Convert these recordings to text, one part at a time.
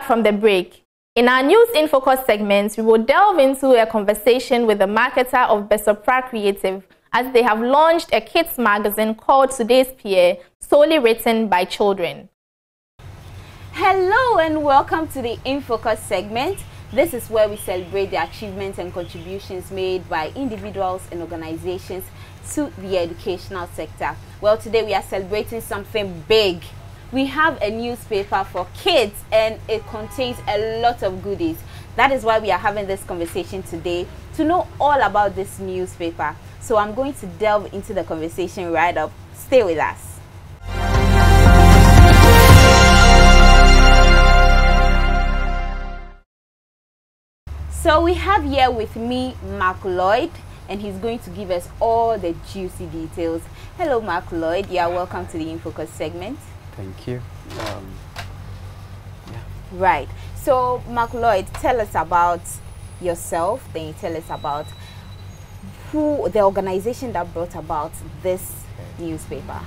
from the break. In our News in Focus segment, we will delve into a conversation with the marketer of Besopra Creative as they have launched a kids magazine called Today's Peer, solely written by children. Hello and welcome to the In Focus segment. This is where we celebrate the achievements and contributions made by individuals and organizations to the educational sector. Well, today we are celebrating something big. We have a newspaper for kids and it contains a lot of goodies. That is why we are having this conversation today, to know all about this newspaper. So I'm going to delve into the conversation right up. Stay with us. So we have here with me Mark Lloyd, and he's going to give us all the juicy details. Hello Mark Lloyd, you are welcome to the In Focus segment. Thank you. Right. So Mark Lloyd, tell us about yourself, then you tell us about who the organization that brought about this newspaper.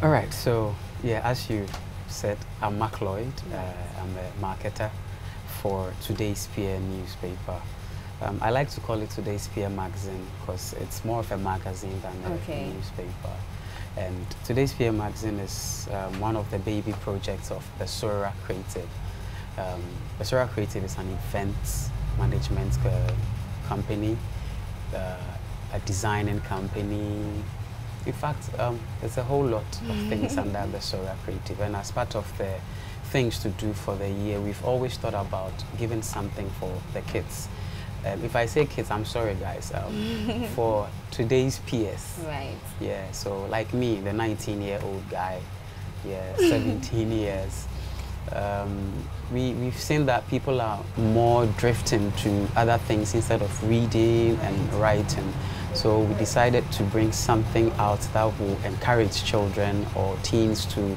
All right. So yeah, as you said, I'm Mark Lloyd. I'm a marketer for Today's Peer newspaper. I like to call it Today's Peer magazine because it's more of a magazine than a newspaper. And Today's Peer magazine is one of the baby projects of Besopra Creative. Besopra Creative is an events management company, a designing company. In fact, there's a whole lot of things under Besopra Creative. And as part of the things to do for the year, we've always thought about giving something for the kids. If I say kids, I'm sorry guys, for today's peers. Right. Yeah, so like me, the 19-year-old guy, 17 years. We've seen that people are more drifting to other things instead of reading and writing. So we decided to bring something out that will encourage children or teens to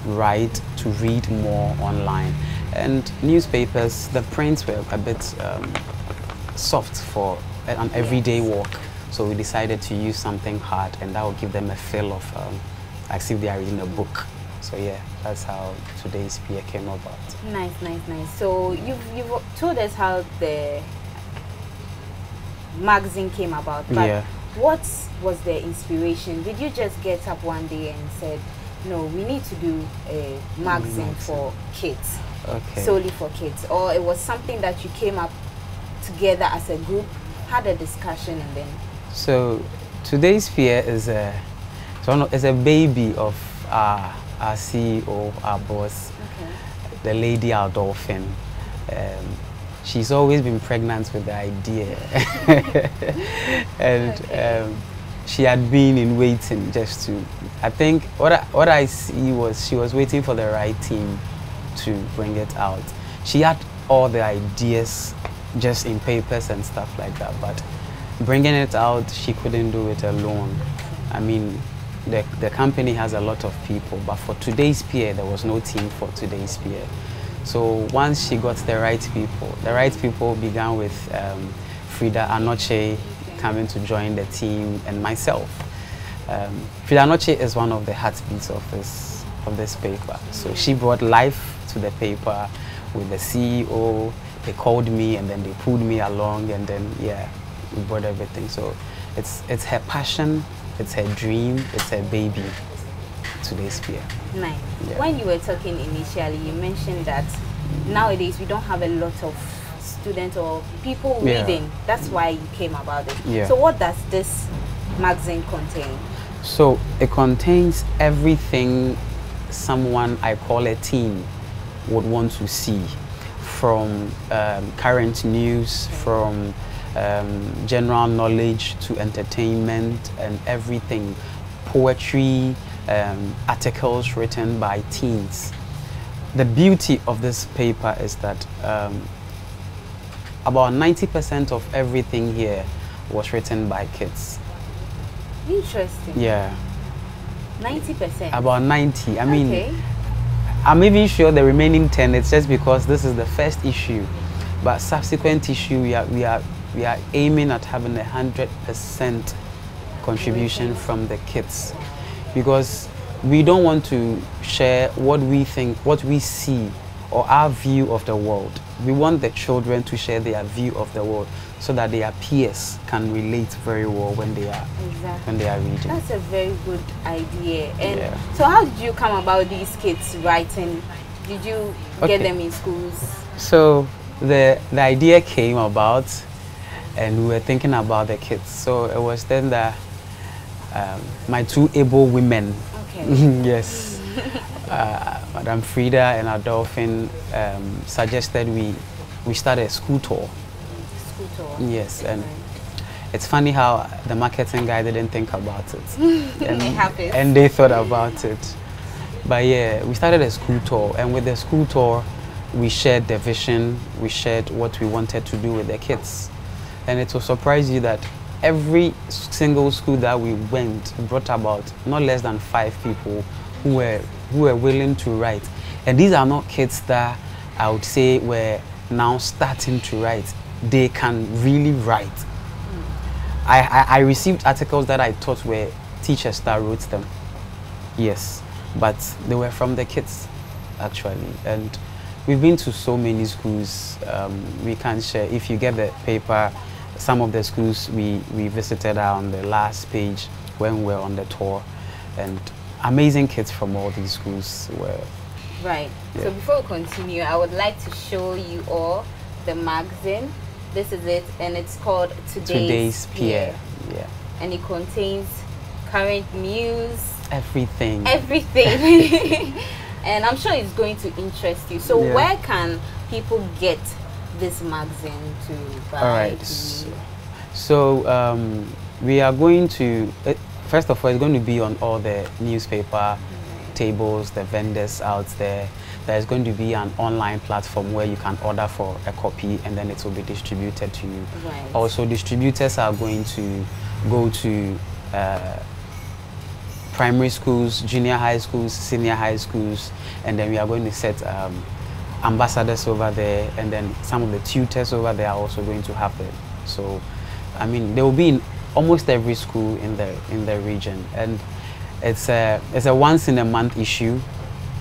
write, to read more online. And newspapers, the prints were a bit soft for an everyday walk. So we decided to use something hard, and that will give them a feel of as if they are reading a book. So yeah, that's how Today's Peer came about. Nice, nice, nice. So you've told us how the magazine came about, but what was the inspiration? Did you just get up one day and said, no, we need to do a magazine for kids, solely for kids? Or it was something that you came up together as a group, had a discussion, and then? So Today's Peer is a baby of our CEO, our boss, the lady, our dolphin. She's always been pregnant with the idea. And she had been in waiting just to, I think what I see was she was waiting for the right team to bring it out. She had all the ideas just in papers and stuff like that, but bringing it out, she couldn't do it alone. I mean, the company has a lot of people, but for Today's Peer, there was no team for Today's Peer. So once she got the right people began with Frida Anoche coming to join the team, and myself. Frida Anoche is one of the heartbeats of this paper. So she brought life to the paper with the CEO. They called me and then they pulled me along, and then we brought everything. So it's her passion, it's her dream, it's her baby, Today's Peer. Nice. Yeah. When you were talking initially, you mentioned that nowadays we don't have a lot of students or people reading. That's why you came about it. Yeah. So what does this magazine contain? So it contains everything someone, I call a teen, would want to see. From current news, from general knowledge to entertainment and everything. Poetry, articles written by teens. The beauty of this paper is that about 90% of everything here was written by kids. Interesting. Yeah. 90%? About 90. I mean, I'm even sure the remaining 10, it's just because this is the first issue. But subsequent issue, we are aiming at having 100% contribution from the kids. Because we don't want to share what we think, what we see, or our view of the world. We want the children to share their view of the world so that their peers can relate very well when they are reading. That's a very good idea. And so how did you come about these kids writing? Did you get them in schools? So the idea came about, and we were thinking about the kids. So it was then that my two able women, yes, Madam Frida and Adolphine, suggested we start a school tour. School tour. Yes, and it's funny how the marketing guy didn't think about it. And, it happens. And they thought about it. But yeah, we started a school tour, and with the school tour, we shared the vision, we shared what we wanted to do with the kids. And it will surprise you that every single school that we went brought about not less than 5 people who were willing to write. And these are not kids that I would say were now starting to write. They can really write. I received articles that I thought were teachers that wrote them. Yes, but they were from the kids, actually. And we've been to so many schools. We can share. If you get the paper, some of the schools we visited are on the last page when we were on the tour. And amazing kids from all these schools were. Right. Yeah. So before we continue, I would like to show you all the magazine. This is it, and it's called Today's Peer. Yeah. And it contains current news. Everything. Everything. And I'm sure it's going to interest you. So where can people get this magazine to buy? All right. So we are going to, first of all, it's going to be on all the newspaper tables, the vendors out there. There's going to be an online platform where you can order for a copy, and then it will be distributed to you. Right. Also, distributors are going to go to primary schools, junior high schools, senior high schools, and then we are going to set ambassadors over there, and then some of the tutors over there are also going to have them. So, I mean, they will be in almost every school in the region, and it's a once in a month issue.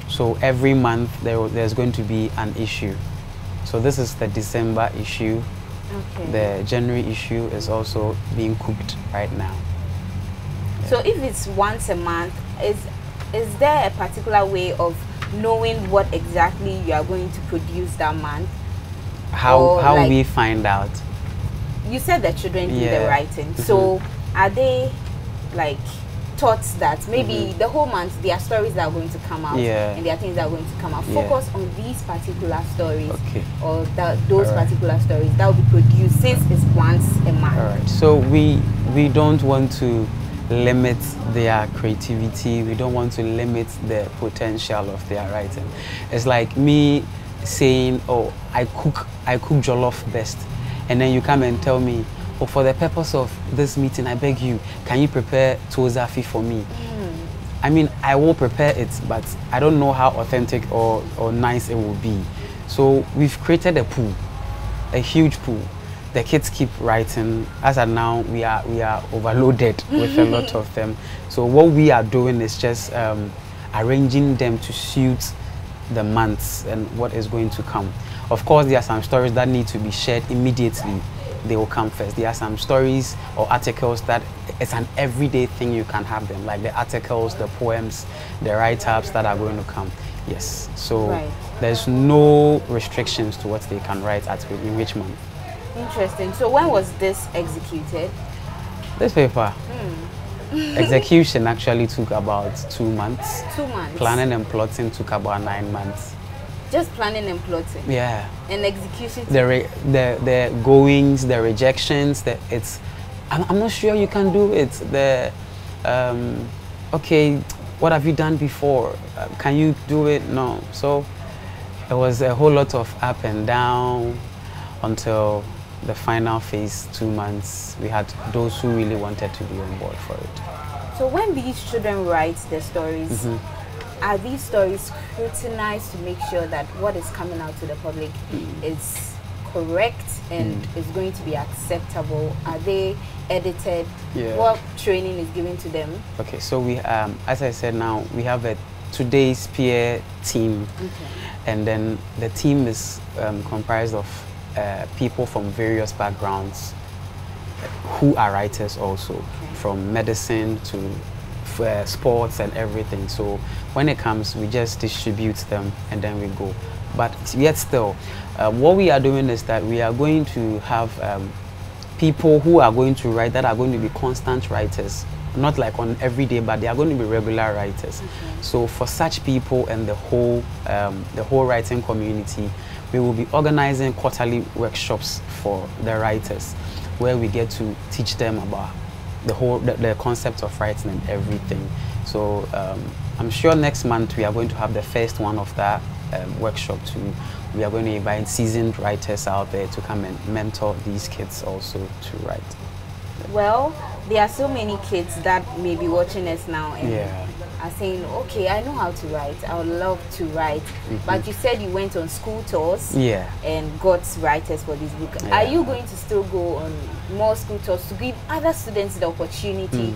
So every month there's going to be an issue. So this is the December issue. Okay. The January issue is also being cooked right now. Yeah. So if it's once a month, is there a particular way of knowing what exactly you are going to produce that month? How like, we find out? You said that children do the writing. So are they like taught that maybe the whole month there are stories that are going to come out and there are things that are going to come out? Focus on these particular stories or those particular stories that will be produced since it's once a month. All right. So we don't want to limit their creativity. We don't want to limit the potential of their writing. It's like me saying, oh, I cook jollof best, and then you come and tell me, oh, for the purpose of this meeting, I beg you, can you prepare tozafi for me? I mean, I will prepare it, but I don't know how authentic or nice it will be. So we've created a pool, a huge pool. The kids keep writing. As of now, we are overloaded with a lot of them. So what we are doing is just arranging them to suit the months and what is going to come. Of course, there are some stories that need to be shared immediately. They will come first. There are some stories or articles that it's an everyday thing, you can have them, like the articles, the poems, the write-ups that are going to come. Yes. So there's no restrictions to what they can write in which month. Interesting. So when was this executed? This paper? Execution actually took about 2 months. 2 months. Planning and plotting took about 9 months. Just planning and plotting. Yeah. And execution. The goings, the rejections. I'm not sure you can do it. Okay, what have you done before? Can you do it? No. So it was a whole lot of up and down until the final phase, 2 months. We had those who really wanted to be on board for it. So when these children write their stories, are these stories scrutinized to make sure that what is coming out to the public is correct and is going to be acceptable? Are they edited? What training is given to them? Okay, so we, as I said now, we have a today's peer team. Okay. And then the team is comprised of people from various backgrounds who are writers also, Okay. from medicine to sports and everything. So when it comes, we just distribute them and then we go. But yet still, what we are doing is that we are going to have people who are going to write, that are going to be constant writers, not like on every day, but they are going to be regular writers. Okay. So for such people and the whole writing community, we will be organizing quarterly workshops for the writers, where we get to teach them about the concept of writing and everything. So I'm sure next month we are going to have the first one of that workshop too. We are going to invite seasoned writers out there to come and mentor these kids also to write. Well, there are so many kids that may be watching us now and Yeah. are saying, okay, I know how to write, I would love to write. But you said you went on school tours Yeah. and got writers for this book. Yeah. Are you going to still go on more school tours to give other students the opportunity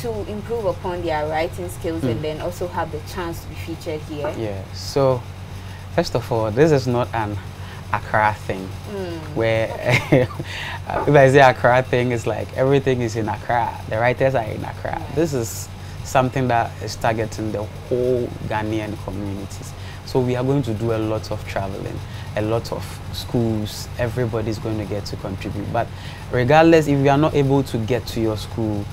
to improve upon their writing skills and then also have the chance to be featured here? Yeah. So first of all, this is not an Accra thing, where if I say Accra thing, it's like everything is in Accra. The writers are in Accra. This is something that is targeting the whole Ghanaian communities. So we are going to do a lot of traveling, a lot of schools. Everybody's going to get to contribute. But regardless, if you are not able to get to your school,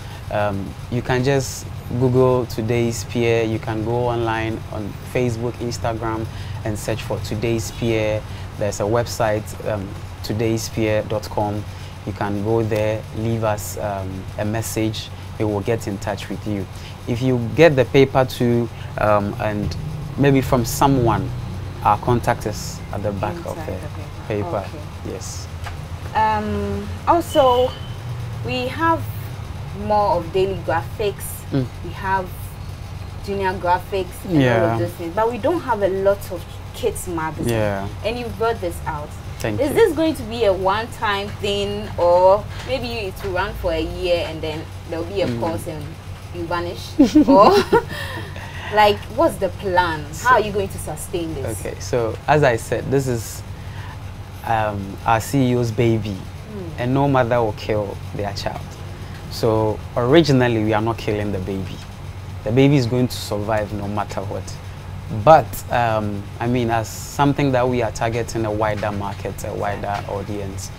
you can just Google Today's Peer. You can go online on Facebook, Instagram, and search for Today's Peer. There's a website, todayspeer.com. You can go there, leave us a message. We will get in touch with you. If you get the paper too, and maybe from someone, our contact is at the back of the paper. Okay. Yes. Also, we have more of daily graphics. We have junior graphics and all of those things, but we don't have a lot of kids magazine. Yeah. And you brought this out. Thank Is you. this going to be a one-time thing, or maybe it will run for a year and then there'll be a pause and you vanish? Or like, what's the plan? How are you going to sustain this? Okay, so as I said, this is our CEO's baby, and no mother will kill their child. So originally, we are not killing the baby. The baby is going to survive no matter what. But I mean, as something that we are targeting a wider market, a wider audience,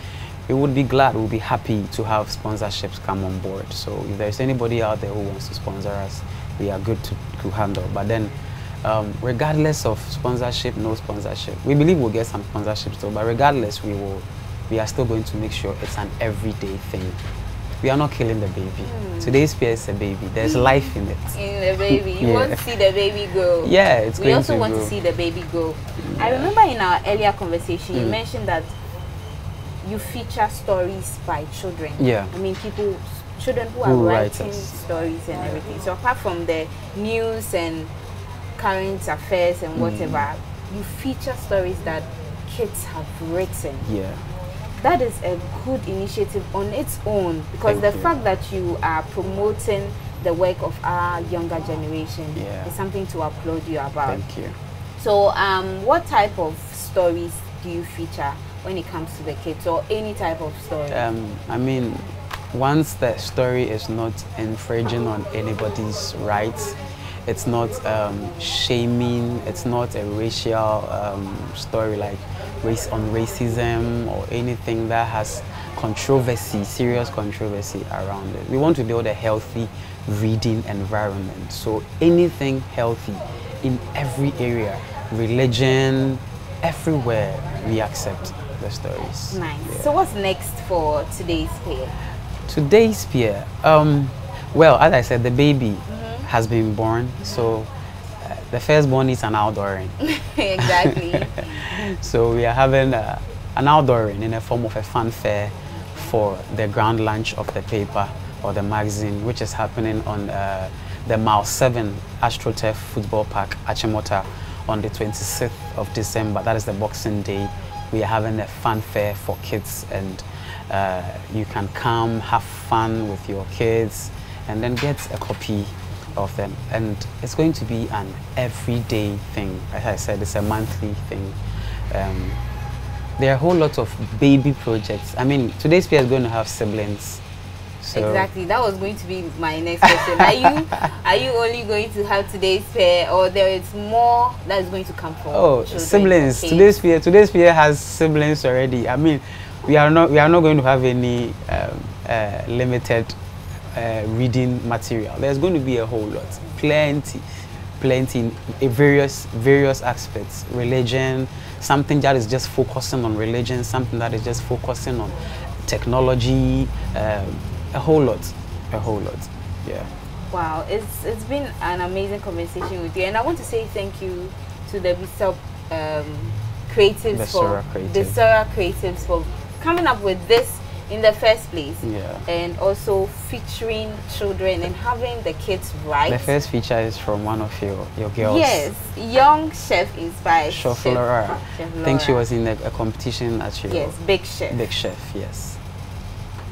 we would be glad, we'll be happy to have sponsorships come on board. So if there's anybody out there who wants to sponsor us, we are good to handle. But then, regardless of sponsorship, no sponsorship, we believe we'll get some sponsorships too. But regardless, we are still going to make sure it's an everyday thing. We are not killing the baby. Today's Peer is a baby. There's life in it. In the baby. You want to see the baby grow. Yeah, it's we going also to want grow. to see the baby grow. I remember in our earlier conversation, you mentioned that you feature stories by children. Yeah. I mean, children who are writing stories and everything. So apart from the news and current affairs and whatever, you feature stories that kids have written. Yeah. That is a good initiative on its own, because Thank the you. fact that you are promoting the work of our younger generation is something to applaud you about. Thank you. So what type of stories do you feature when it comes to the kids, or any type of story? I mean, once the story is not infringing on anybody's rights, it's not shaming, it's not a racial story like on racism or anything that has controversy, serious controversy around it. We want to build a healthy reading environment. So anything healthy in every area, religion, everywhere, we accept the stories. Nice. Yeah. So what's next for Today's Peer? Today's Peer, well, as I said, the baby has been born, so the firstborn is an outdooring. Exactly. So we are having an outdooring in the form of a fun fair for the grand launch of the paper or the magazine, which is happening on the Mile 7 AstroTurf Football Park, Achimota, on the 26th of December. That is the Boxing Day. We are having a fun fair for kids, and you can come have fun with your kids and then get a copy of them, and it's going to be an everyday thing. As I said, it's a monthly thing. There are a whole lot of baby projects. I mean, today's peer is going to have siblings. So exactly, that was going to be my next question. Are you only going to have today's pair, or there is more that is going to come from? Oh, siblings. Today's peer has siblings already. I mean, we are not going to have any limited reading material. There's going to be a whole lot, plenty in various aspects. Religion, something that is just focusing on religion, something that is just focusing on technology. A whole lot, yeah. Wow, it's been an amazing conversation with you, and I want to say thank you to the Bishop Creatives for coming up with this in the first place, and also featuring children and having the kids right. The first feature is from one of your girls. Yes, young chef inspired. Chef Laura. I think she was in a competition at your. Yes, Big Chef. Big Chef, yes.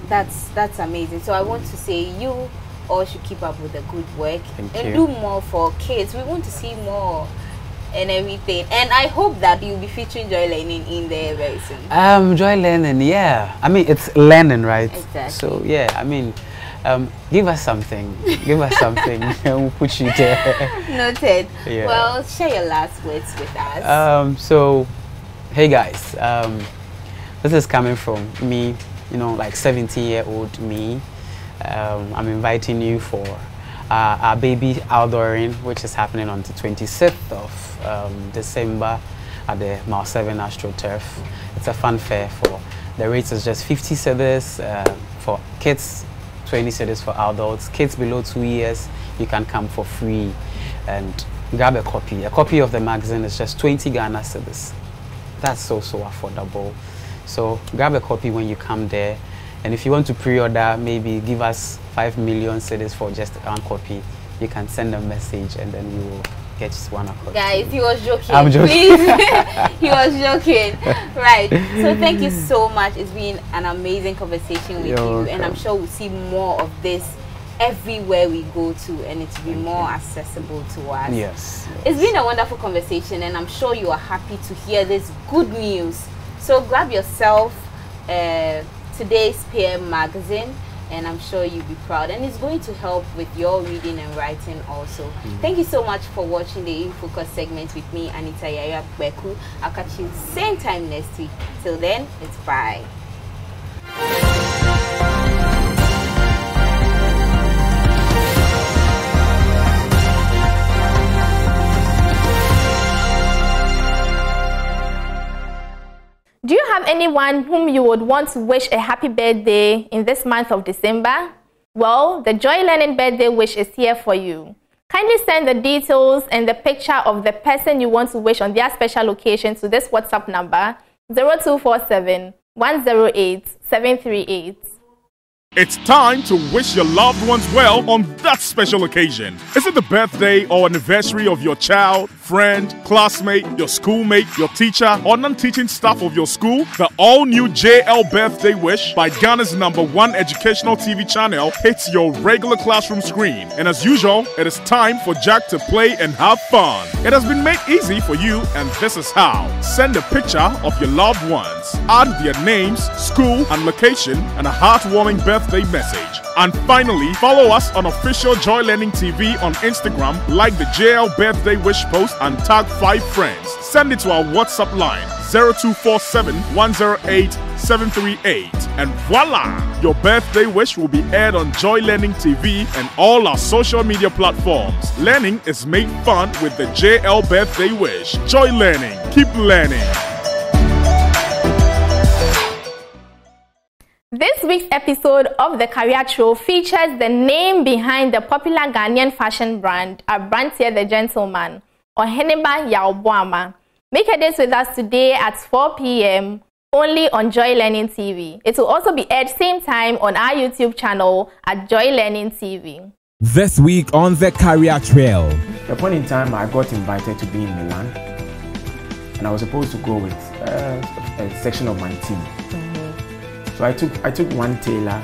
That's amazing. So I want to say you all should keep up with the good work and do more for kids. We want to see more and everything. And I hope that you'll be featuring Joy Learning in there very soon. Joy Learning, yeah. I mean, it's learning, right? Exactly. So yeah, I mean, give us something. Give us something, and we'll put you there. Noted. Yeah. Well, share your last words with us. So, hey guys, this is coming from me. You know, like 17-year-old me. I'm inviting you for our baby outdooring, which is happening on the 26th of December at the Mile 7 AstroTurf. It's a fun fair. For the rates is just 50 cedis for kids, 20 cedis for adults. Kids below 2 years, you can come for free and grab a copy. A copy of the magazine is just 20 Ghana cedis. That's so affordable. So grab a copy when you come there, and if you want to pre-order, maybe give us 5 million cedis for just one copy. You can send a message, and then we will get one copy. Guys, he was joking. I'm joking. Please. He was joking. Right. So thank you so much. It's been an amazing conversation with you, and I'm sure we'll see more of this everywhere we go to, and it will be more accessible to us. Yes. It's been a wonderful conversation, and I'm sure you are happy to hear this good news. So grab yourself today's peer magazine, and I'm sure you'll be proud, and it's going to help with your reading and writing also. Thank you so much for watching the InFocus segment with me, Anita Yaya Kweku. I'll catch you same time next week. Till then, it's bye. Do you have anyone whom you would want to wish a happy birthday in this month of December? Well, the Joy Learning birthday wish is here for you. Kindly send the details and the picture of the person you want to wish on their special occasion to this WhatsApp number 0247 108 738. It's time to wish your loved ones well on that special occasion. Is it the birthday or anniversary of your child, friend, classmate, your schoolmate, your teacher, or non-teaching staff of your school? The all-new JL Birthday Wish by Ghana's #1 educational TV channel hits your regular classroom screen. And as usual, it is time for Jack to play and have fun. It has been made easy for you, and this is how. Send a picture of your loved ones. Add their names, school, and location, and a heartwarming birthday message. And finally, follow us on official Joy Learning TV on Instagram, like the JL Birthday Wish post, and tag 5 friends. Send it to our WhatsApp line 0247 108 738. And voila! Your birthday wish will be aired on Joy Learning TV and all our social media platforms. Learning is made fun with the JL Birthday Wish. Joy Learning. Keep learning. This week's episode of The Career Show features the name behind the popular Ghanaian fashion brand, Abranteɛ the Gentleman, Oheneba Yaoboama. Make a date with us today at 4 p.m. only on Joy Learning TV. It will also be aired same time on our YouTube channel at Joy Learning TV. This week on The Career Trail. At a point in time, I got invited to be in Milan, and I was supposed to go with a section of my team. So I took one tailor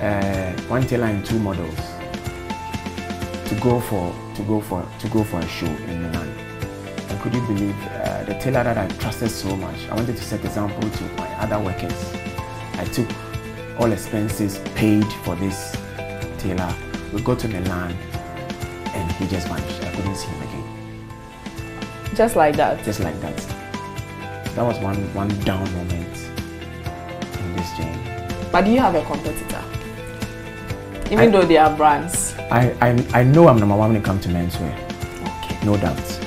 and 2 models. to go for a show in Milan. And could you believe the tailor that I trusted so much? I wanted to set example to my other workers. I took all expenses paid for this tailor. We got to Milan and he just vanished. I couldn't see him again. Just like that? Just like that. That was one down moment in this journey. But do you have a competitor? Even though they are brands? I know I'm number one when it comes to menswear. Okay. No doubt.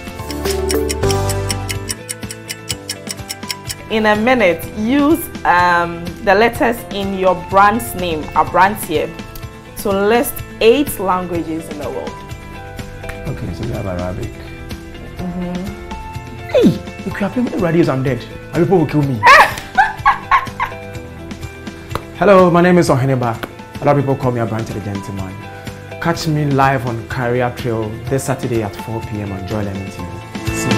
In a minute, use the letters in your brand's name, a brand here, to list 8 languages in the world. Okay, so we have Arabic. Hey, if you have many radios, I'm dead. And people will kill me. Hello, my name is Oheneba. A lot of people call me a brand to the gentleman. Catch me live on Career Trail this Saturday at 4 p.m. on Joy Learning TV. See you.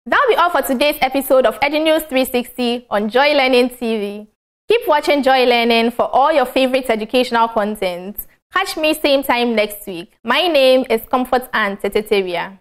That'll be all for today's episode of EduNews 360 on Joy Learning TV. Keep watching Joy Learning for all your favorite educational content. Catch me same time next week. My name is Comfort Ann Teteteria.